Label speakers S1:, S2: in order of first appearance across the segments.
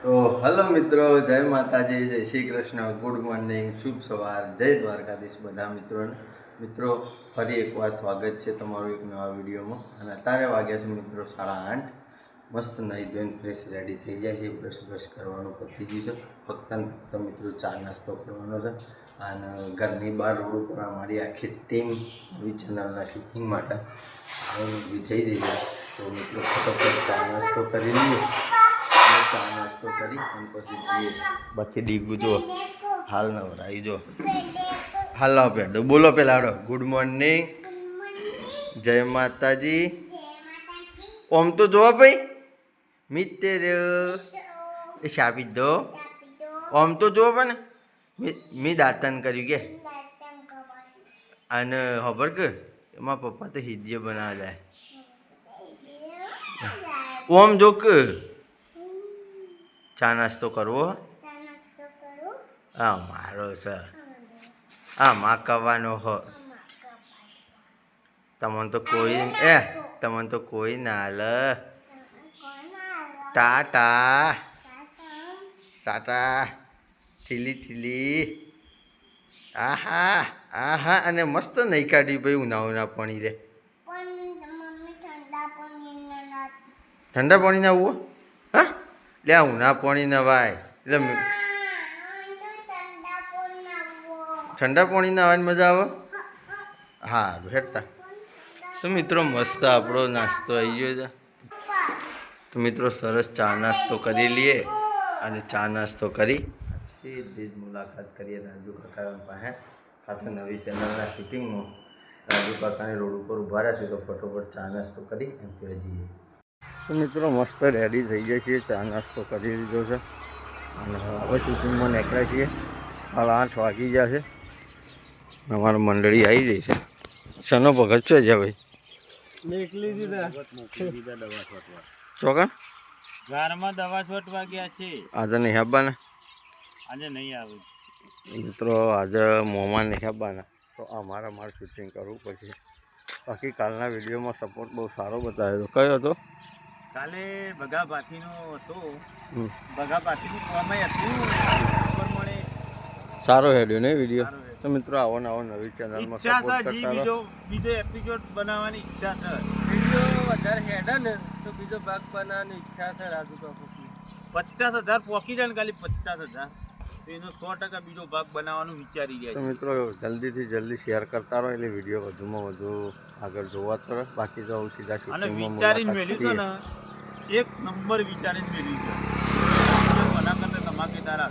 S1: તો હલો મિત્રો, જય માતાજી, જય શ્રી કૃષ્ણ, ગુડ મોર્નિંગ, શુભ સવાર, જય દ્વારકાધીશ બધા મિત્રોને. મિત્રો ફરી એકવાર સ્વાગત છે તમારું એક નવા વિડીયોમાં. અને અત્યારે વાગ્યા છે મિત્રો 8:30. મસ્ત નહીં ધોઈને ફ્રેશ રેડી થઈ જાય છે. બ્રશ કરવાનું પતી ગયું છે. ફક્ત મિત્રો ચા નાસ્તો કરવાનો છે. અને ઘરની બહાર રોડ ઉપર અમારી આખી ટીમ નવી ચેનલના શૂટિંગ માટે ઊભી થઈ ગઈ છે. તો મિત્રો ફટાફટ ચા નાસ્તો કરી લઈએ. ચા નાસ્તો કરી અને પછી જઈએ. બાકી ડીગું જો હાલ નવરાઈ જો હાલ લાવ પેડ બોલો પેલા આવડો. ગુડ મોર્નિંગ, જય માતાજી. ઓમ તો જોવા ભાઈ મિત્ર એ શાપી દો. ઓમ તો જોવા પણ મેં દાંતન કર્યું કે અને ખબર કે એમાં પપ્પા તો હિદ્ય બનાવવા જાય. ઓમ જો કે ચા નાસ્તો કરવો. હા મારો છે. હા માં કવાનો હો. તમને તો કોઈ ના હાલ. ટાટા ટાટા ઠીલી ઠીલી. આહા આહા. અને મસ્ત નહીં કાઢી ભાઈ ઉના પાણી દે. ઠંડા પાણી ના આવું હા લે ઉના પાણી ના ભાઈ. એટલે ઠંડા પાણી ના આવવાની મજા આવે. હા હેઠતા. તો મિત્રો મસ્ત આપણો નાસ્તો આવી ગયો છે. તો મિત્રો સરસ ચા નાસ્તો કરી લઈએ. અને ચા નાસ્તો કરી સીધી જ મુલાકાત કરીએ રાજુ કાકા પાસે. ખાતે નવી ચેનલના શૂટિંગમાં રાજુ કાકાને રોડ ઉપર ઊભા રહ્યા છે. તો ફટોફટ ચા નાસ્તો કરી અને ત્યાં જઈએ. તો મિત્રો મસ્ત રેડી થઈ જાય છે. ચા નાસ્તો કરી લીધો છે અને હવે શૂટિંગમાં નીકળ્યા છીએ. 8:30 વાગી ગયા છે. અમારું મંડળી આવી જાય છે. શનો ભગત છે જ્યાં ભાઈ ચોકન
S2: ઘરમાં દવા છોટવા ગયા છે.
S1: આજે નહીં આવવાના.
S2: આજે નહીં આવે
S1: મિત્રો. આજે મોંમાં નહીં આવવાના. તો અમારે શૂટિંગ કરવું પડશે. બાકી કાલના વિડીયોમાં સપોર્ટ બહુ સારો બતાવ્યો હતો. કયો હતો?
S2: કાલે ભગા ભાથીનો હતો. ભગા ભાથીનું કોમય હતું.
S1: સારો હેડ્યો ને વિડીયો. તો મિત્રો આવો નવી ચેનલમાં
S2: ઈચ્છા
S1: સપોર્ટ
S2: છે
S1: કરતા રહો.
S2: બીજો એપિસોડ બનાવવાની ઈચ્છા છે.
S3: વિડીયો વધારે હેડે ને તો બીજો ભાગ બનાવવાની ઈચ્છા છે રાજુ કાકુ.
S2: 50,000 પોકી જાય ને ખાલી 50,000 તો એનો 100% બીજો ભાગ બનાવવાનું વિચારી
S1: તો
S2: રહ્યા છે.
S1: મિત્રો જલ્દીથી જલ્દી શેર કરતા રહો એટલે વિડીયો વધુમાં વધુ આગળ જોવા તરફ. બાકી તો સીધા
S2: અને
S1: શૂટિંગમાં
S2: વિચારીને
S1: મુલાકાત
S2: મેળ્યું છે
S1: કરીએ.
S2: ને એક નંબર વિચારીને મેળ્યું છે. મના કરતા ધમાકેદાર.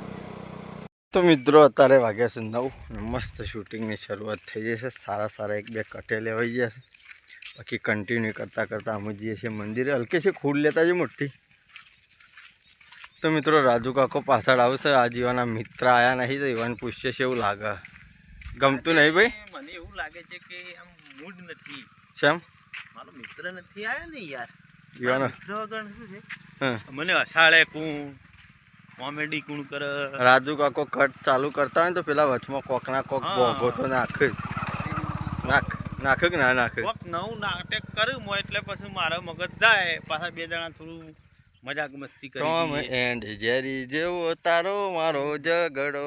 S1: તો મિત્રો અત્યારે વાગ્યા છે 9. મસ્ત શૂટિંગની શરૂઆત થઈ જશે. સારા 1-2 કટે લેવાઈ જશે. બાકી કન્ટિન્યુ કરતાં અમે જઈએ છીએ મંદિરે. હલકે છે ખુદ લેતા છે મોટી. તો મિત્રો રાજુ કાકો પાછળ આવશે. આ જીવાના મિત્ર આવ્યા નહીં તો ઈવાન પૂછશે છે એવું લાગે. ગમતું નહીં ભાઈ?
S2: મને એવું લાગે છે કે આમ મૂડ નથી.
S1: શેમ?
S2: મારો મિત્ર નથી આવ્યો ને યાર.
S1: ઈવાનો
S2: મિત્ર વગર શું છે?
S1: હા
S2: મને હસાડે કોણ, કોમેડી કોણ કરે.
S1: રાજુ કાકો કટ ચાલુ કરતા હોય ને તો પેલા વચમાં કોકના કોક ભોગો તો નાખ કે ના નાખે.
S2: કોક નવું નાટક કર્યું હોય એટલે પછી મારા મગજ જાય. પાછા 2 જણા થોડું મજાક મસ્તી
S1: ટોમ
S2: કરી.
S1: એન્ડ જેરી જેવો તારો મારો ઝઘડો.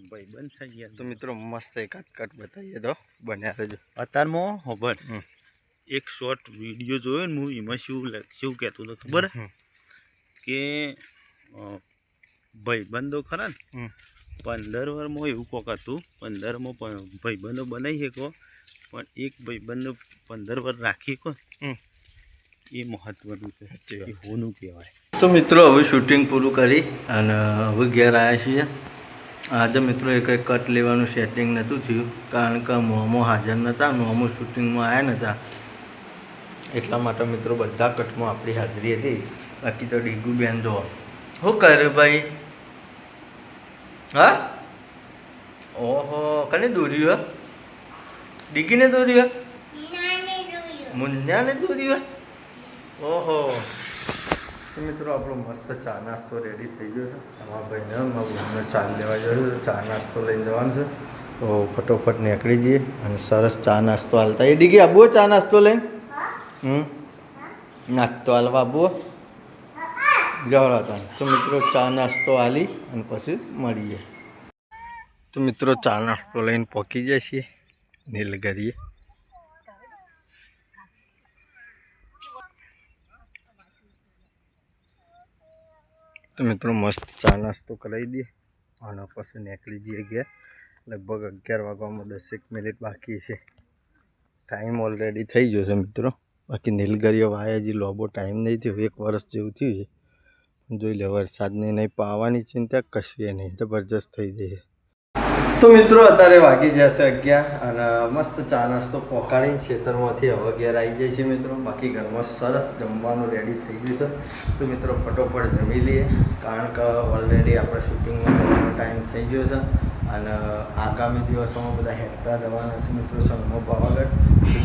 S2: ભાઈ બંધ થઈ ગયા.
S1: તો મિત્રો મસ્ત એકાદ કટ બતાવીએ તો બન્યા રહેજો.
S2: અત્યારમાં ખબર એક શોર્ટ વિડીયો જોયો ને હું એમાં શું કહેતો હતો ખબર કે ભાઈબંધો ખરા ને 15 વર્ષમાં એવું કોક હતું. 15માં ભાઈબંધો બનાવી શકો પણ એક ભાઈબંધો 15 વર્ષ રાખી શકો એ મહત્વનું છે. એ હોનું કહેવાય.
S1: તો મિત્રો હવે શૂટિંગ પૂરું કરી અને હવે ઘેર આવ્યા છીએ. આજે મિત્રો એક કટ લેવાનું સેટિંગ નહોતું થયું કારણ કે મોમો હાજર નહોતા. મોમો શૂટિંગમાં આવ્યા નહોતા એટલા માટે મિત્રો બધા કટમાં આપણી હાજરી હતી. બાકી તો ડીગુ બેન જો શું કરે ભાઈ? હા ઓહો કને દોર્યું? ડીગીને દોર્યું? મુન્યાને દોર્યું? ઓહો. તો મિત્રો આપણો મસ્ત ચા નાસ્તો રેડી થઈ ગયો છે. અમારા ભાઈને અમારા ચા લેવા જવાનું છે. ચા નાસ્તો લઈને જવાનું છે. તો ફટોફટ નીકળી જઈએ અને સરસ ચા નાસ્તો હાલતા. એ ડીગી આબુ ચા નાસ્તો લઈને નાસ્તો હાલવા આબુ જવડા હતા તો મિત્રો ચા નાસ્તો આલી અને પછી મળીએ. તો મિત્રો ચા નાસ્તો લઈને પહોંચી જાય છીએ નીલગરીએ. તો મિત્રો મસ્ત ચા નાસ્તો કરાવી દઈએ અને પછી નીકળી જઈએ ગયા. લગભગ 11 વાગવામાં 10 મિનિટ બાકી છે. ટાઈમ ઓલરેડી થઈ ગયો છે મિત્રો. બાકી નીલગરીઓ વાયા હજી લોબો ટાઈમ નહીં થયો, 1 વર્ષ જેવું થયું છે. જોઈ લે વરસાદની નહીં પાવાની ચિંતા કશું નહીં, જબરજસ્ત થઈ ગઈ છે. તો મિત્રો અત્યારે વાગી જશે 11 અને મસ્ત ચા નાસ્તો પોકાડીને ખેતરમાંથી હવે ઘેર આવી જાય છે મિત્રો. બાકી ઘરમાં સરસ જમવાનું રેડી થઈ ગયું છે. તો મિત્રો ફટોફટ જમી લઈએ કારણ કે ઓલરેડી આપણે શૂટિંગમાં ટાઈમ થઈ ગયો છે અને આગામી દિવસોમાં બધા હેઠતા જવાના છે મિત્રો સન્મો પાવાગઢ.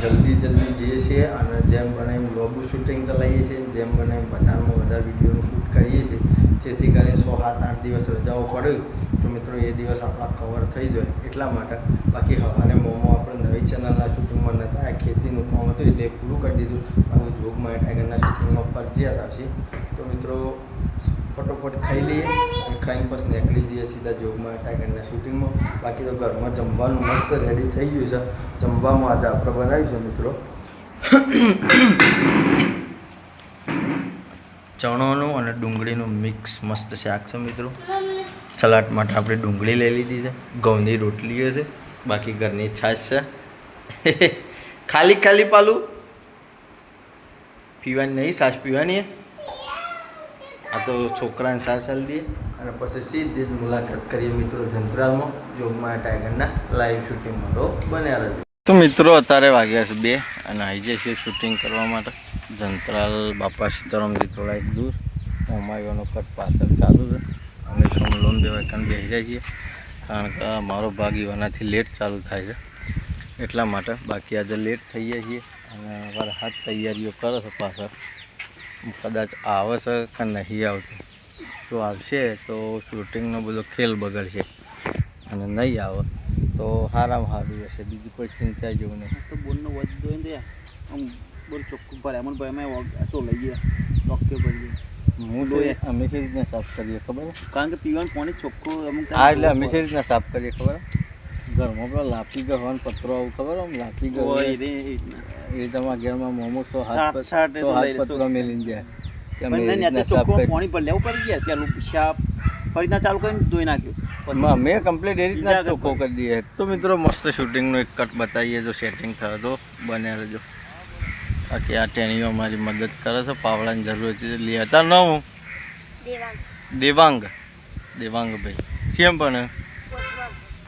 S1: તો જલ્દી જઈએ છીએ અને જેમ બને એમ લોબુ શૂટિંગ ચલાવીએ છીએ, જેમ બને એમ વધારેમાં વધારે વિડીયોનું શૂટ કરીએ છીએ જેથી કરીને 6-7-8 દિવસ રજાઓ પડ્યું તો મિત્રો એ દિવસ આપણા કવર થઈ જાય એટલા માટે. બાકી હવારે મોમો આપણે નવી ચેનલના શૂટિંગમાં નહોતા, આ ખેતીનું કામ હતું એટલે પૂરું કરી દીધું. આવું જોગમાં ટાઈગરના શૂટિંગમાં ફરજિયાત આવશે. તો મિત્રો ફટોફટ ખાઈ લઈએ અને ખાઈને પછી નીકળી જઈએ સીધા જોગમાં ટાઈગરના શૂટિંગમાં. બાકી તો ઘરમાં જમવાનું મસ્ત રેડી થઈ ગયું છે. જમવામાં આજે આપણે બનાવીશું મિત્રો ચણોનું અને ડુંગળીનું મિક્સ મસ્ત શાક છે મિત્રો. સલાડ માટે આપણે ડુંગળી લઈ લીધી છે, ઘઉંની રોટલીઓ છે, બાકી ઘરની છાશ છે. ખાલી પાલું પીવાની નહીં, છાશ પીવાની. આ તો છોકરાને છાશ આલી દઈએ અને પછી સીધી જ મુલાકાત કરીએ મિત્રો જંત્રાલમાં જોગમાં ટાઈગરના લાઈવ શૂટિંગમાં. તો બન્યા રહેજો. તો મિત્રો અત્યારે વાગ્યા છે 2 અને આવી જાય છે શૂટિંગ કરવા માટે જંત્રાલ બાપા સીતારામથી થોડા એક દૂર. અમાયોનો કટ પાછળ ચાલુ છે. અમે સોમલોમ દેવા કાન બેસી જાય છીએ કારણ કે મારો ભાગ એવાનાથી લેટ ચાલુ થાય છે એટલા માટે. બાકી આજે લેટ થઈ જાય છીએ અને મારા હાથ તૈયારીઓ કરે છે પાછળ. કદાચ આવે છે કે નહીં આવતું. જો આવશે તો શૂટિંગનો બધો ખેલ બગડશે અને નહીં આવે તો સારામાં સારું હશે. બીજી કોઈ ચિંતા જેવું નહીં.
S2: તો બોલનો વધુ હોય ને આમ બોલ ચોખ્ખું ભરે એમ ભાઈ અમે તો લઈએ ચોખ્ખે ભરીએ.
S1: હું તો અમે કઈ રીતના સાફ કરીએ ખબર?
S2: કારણ કે પીવાનું પાણી ચોખ્ખું અમુક
S1: હા એટલે અમે કઈ રીતના સાફ કરીએ ખબર? ઘરમાં પેલો લાપી ગરવાનો પતરો આવું ખબર? આમ લાપી ગર એ તમારા ઘરમાં મોમો તો હાથ પતરો મેલીને જાય.
S2: પાણી પર લેવું પડી ગયા પેલું શાપ ફરી રીતના ચાલુ કરીને ધોઈ નાખ્યું.
S1: અમે કમ્પ્લીટ એ રીતના ચોખ્ખો કરી દઈએ. તો મિત્રો મસ્ત શૂટિંગનો એક કટ બતાવીએ જો સેટિંગ થયો તો બન્યા રહેજો. બાકી આ ટેણીઓ અમારી મદદ કરે છે. પાવડાની જરૂર છે લઈ હતા ન હું દેવાંગભાઈ કેમ પણ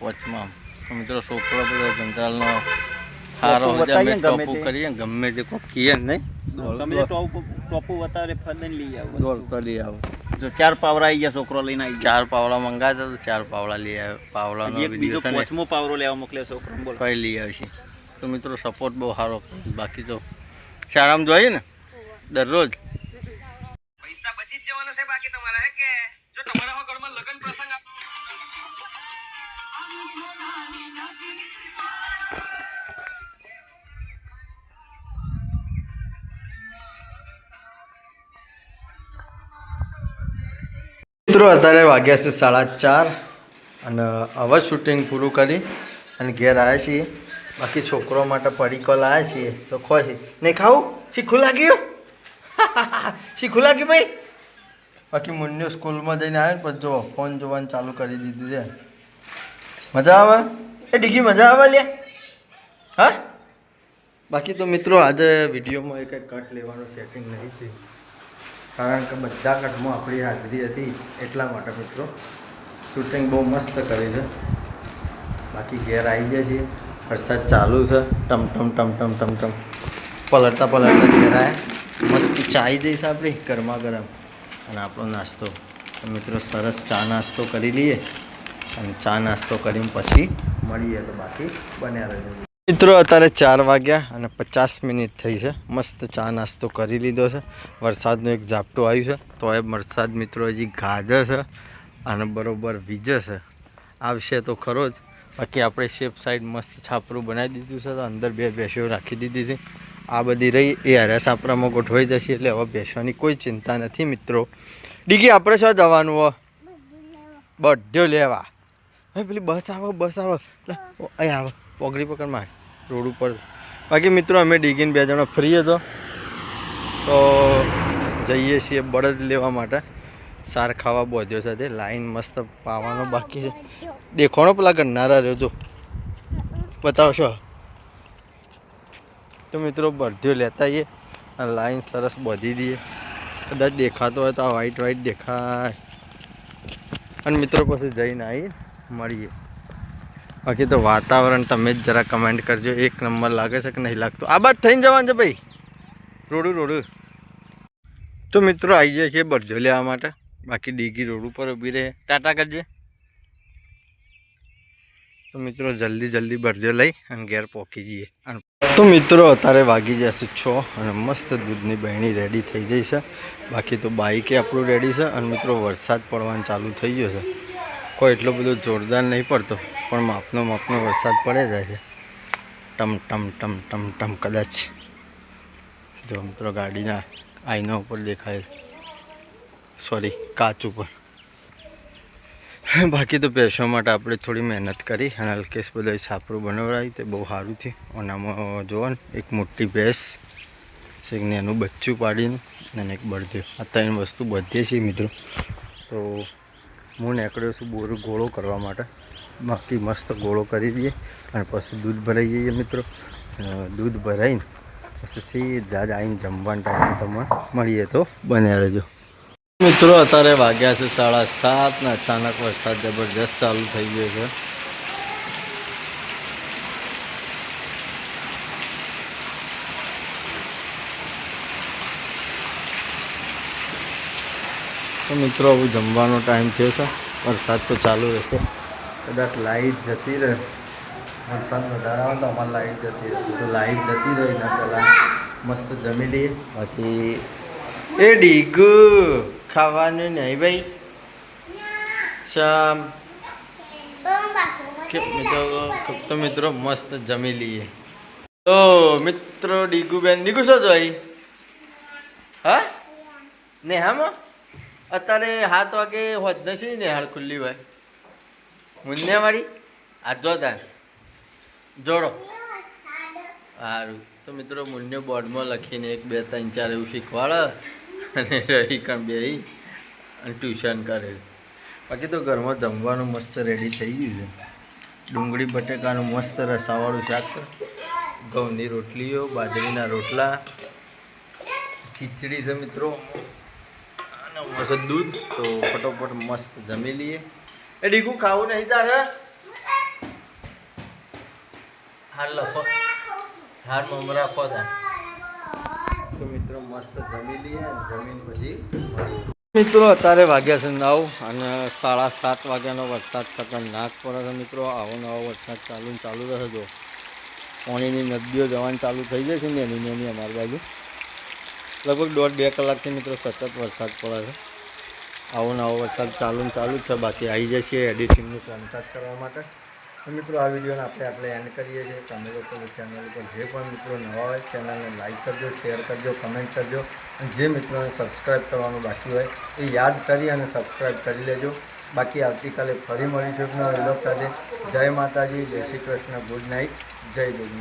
S1: પોચમાં. તો મિત્રો છોકરો બધો જંત્રાલનો સારો અમે ટોપું કરીએ ગમે તે કોઈ કહીએ નહીં
S2: ટોપું બતાવે ફરીને લઈ આવો
S1: દોડતો લઈ આવો.
S2: જો 4 પાવડા આવી ગયા છોકરો લઈને આવી
S1: 4 પાવડા મંગાવ્યા તો 4 પાવડા લઈ આવ્યો. પાવડાનો
S2: બીજો 5મો પાવડો લેવા મોકલ્યો છોકરો બોલ
S1: કઈ લઈ આવશે. તો મિત્રો સપોર્ટ બહુ સારો. બાકી તો શાળામાં જોઈએ ને દરરોજ
S3: પૈસા બચી જ જવાના છે બાકી તમારા હે કે જો તમારા ઘરમાં લગન પ્રસંગ
S1: મિત્રો અત્યારે વાગ્યા છે 4:30 અને હવે શૂટિંગ પૂરું કરી અને ઘેર આવ્યા છીએ. બાકી છોકરો માટે પડીકો લાવ્યા છીએ તો ખોઈ નહીં ખાવું. શીખું લાગ્યું શીખું લાગ્યું ભાઈ. બાકી મુન્યો સ્કૂલમાં જઈને આવ્યો ને પછી જો ફોન જોવાનું ચાલુ કરી દીધું છે. મજા આવે એ ડીગી મજા આવે લે. હા બાકી તો મિત્રો આજે વિડીયોમાં એક કટ લેવાનું સેટિંગ નહીં થયું કારણ કે બધા કટમાં આપણી હાજરી હતી એટલા માટે મિત્રો. શૂટિંગ બહુ મસ્ત કરી છે. બાકી ઘેર આવી ગયા છીએ. વરસાદ ચાલુ છે ટમ પલળતા ઘેર આવ્યા. મસ્ત ચા આવી જઈશ આપણી ગરમા ગરમ અને આપણો નાસ્તો. તો મિત્રો સરસ ચા નાસ્તો કરી લઈએ અને ચા નાસ્તો કરીને પછી મળીએ. તો બાકી બન્યા રહેજો મિત્રો. અત્યારે 4 વાગ્યા અને 50 મિનિટ થઈ છે. મસ્ત ચા નાસ્તો કરી લીધો છે. વરસાદનું એક ઝાપટું આવ્યું છે તો એ વરસાદ મિત્રો હજી ગાજે છે અને બરોબર વીજે છે. આવશે તો ખરો જ. બાકી આપણે શેપ સાઈડ મસ્ત છાપરું બનાવી દીધું છે તો અંદર 2 ભેંસો રાખી દીધી છે. આ બધી રહી એ હરા છાપરામાં ગોઠવાઈ જશે એટલે હવે ભેંસોની કોઈ ચિંતા નથી મિત્રો. ડીગી આપણે શું જવાનું હો બધ્યો લેવા હવે પેલી બસ આવો લે, અહીં આવો પોગડી પકડ માર રોડ ઉપર. બાકી મિત્રો અમે ડીગીને 2 જણા ફ્રી હતો તો જઈએ છીએ બળદ લેવા માટે. સાર ખાવા બોધ્યો સાથે લાઈન મસ્ત પાવાનો બાકી છે. દેખોણો પેલા ગણનારા રહ્યો જો બતાવશો તો મિત્રો બધ્યો લેતા આવીએ અને લાઈન સરસ બોધી દઈએ. કદાચ દેખાતો હોય તો આ વ્હાઈટ દેખાય અને મિત્રો પછી જઈને આવી મળીએ. બાકી તો વાતાવરણ તમે જ જરા કમેન્ટ કરજો, 1 નંબર લાગે છે કે નહીં લાગતું. આ બાદ થઈને જવાનું છે ભાઈ, રોડું. તો મિત્રો આવી જાય છે બરજો લેવા માટે. બાકી ડીગી રોડ ઉપર ઊભી રહે. ટાટા કરજે. તો મિત્રો જલ્દી બરજો લઈ અને ઘેર પહોંચી જઈએ. તો મિત્રો અત્યારે વાગી જશે 6 અને મસ્ત દૂધની બહેણી રેડી થઈ જઈ છે. બાકી તો બાઈકે આપણું રેડી છે અને મિત્રો વરસાદ પડવાનું ચાલુ થઈ ગયો છે. કોઈ એટલો બધો જોરદાર નહીં પડતો પણ માપનો વરસાદ પડે જાય છે. ટમ કદાચ જો મિત્રો ગાડીના આઈના ઉપર દેખાય, સોરી કાચ ઉપર. બાકી તો ભેંસો માટે આપણે થોડી મહેનત કરી અને હલકેશ બધા છાપરું બનાવડાવી તે બહુ સારું થયું. આનામાં જોવો ને એક મોટી ભેંસ છે ને એનું બચ્ચું પાડીને અને એક બળદ્યો, આ 3 વસ્તુ બધીએ છીએ મિત્રો. તો હું નીકળ્યો છું બોર ગોળો કરવા માટે. બાકી મસ્ત ગોળો કરી દઈએ અને પછી દૂધ ભરાઈ જઈએ મિત્રો. દૂધ ભરાઈને પછી સીધા જ આવીને જમવાના ટાઈમે તમને મળીએ તો બન્યા રહેજો. મિત્રો અત્યારે વાગ્યા છે 7:30 ને અચાનક વરસાદ જબરજસ્ત ચાલુ થઈ ગયો છે. તો મિત્રો હવે જમવાનો ટાઈમ થયો છે. વરસાદ તો ચાલુ રહેશે. કદાચ લાઈટ જતી રહે, વરસાદ વધારે આવે તો અમારે લાઈટ જતી રહે. તો લાઈટ જતી રહી ને પહેલાં મસ્ત જમી લઈએ. બાકી એ ડીગુ ખાવાનું નહીં ભાઈ શામ તો મિત્રો મસ્ત જમી લઈએ. તો મિત્રો ડીગુબેન ડીગુ શું જોઈ હા નેહામાં અત્યારે 7 વાગે હોત નથી નેહાળ ખુલ્લી હોય મુન્યાવાળી આ જોતા જોડો સારું. તો મિત્રો મુન્યો બોર્ડમાં લખીને 1 2 3 4 એવું શીખવાડે અને રહી કામ બેહી અને ટ્યુશન કરે. બાકી તો ઘરમાં જમવાનું મસ્ત રેડી થઈ ગયું છે. ડુંગળી બટેકાનું મસ્ત રસાવાળું શાક છે, ઘઉંની રોટલીઓ, બાજરીના રોટલા, ખીચડી છે મિત્રો અને મસ્ત દૂધ. તો ફટોફટ મસ્ત જમી લઈએ. એ ડીકું ખાવું નહીં તારે? હાર લખો, હાર મમરા ખો તા. તો મિત્રો મસ્ત જમી લઈએ અને જમીન પછી મિત્રો અત્યારે વાગ્યા છે 9 અને 7:30 વાગ્યાનો વરસાદ ખતરનાક પડે છે મિત્રો. આવો નવો વરસાદ ચાલુ રહે. જો પાણીની નદીઓ જવાની ચાલુ થઈ જાય છે ને એની અમારી બાજુ લગભગ 1.5-2 કલાકથી મિત્રો સતત વરસાદ પડે છે. આવો નવો વરસાદ ચાલુ જ છે. બાકી આવી જાય છે એડિટિંગનું કામકાજ કરવા માટે. તો મિત્રો આ વિડીયોને આપણે એન્ડ કરીએ છીએ. તમે લોકો ચેનલ ઉપર જે પણ મિત્રો નવા હોય ચેનલને લાઈક કરજો, શેર કરજો, કમેન્ટ કરજો અને જે મિત્રોને સબસ્ક્રાઈબ કરવાનું બાકી હોય એ યાદ કરી અને સબસ્ક્રાઈબ કરી લેજો. બાકી આવતીકાલે ફરી મળીશું નવા વિડીયો સાથે. જય માતાજી, જય શ્રી કૃષ્ણ, ગુડ નાઇટ, જય ગોવિંદ.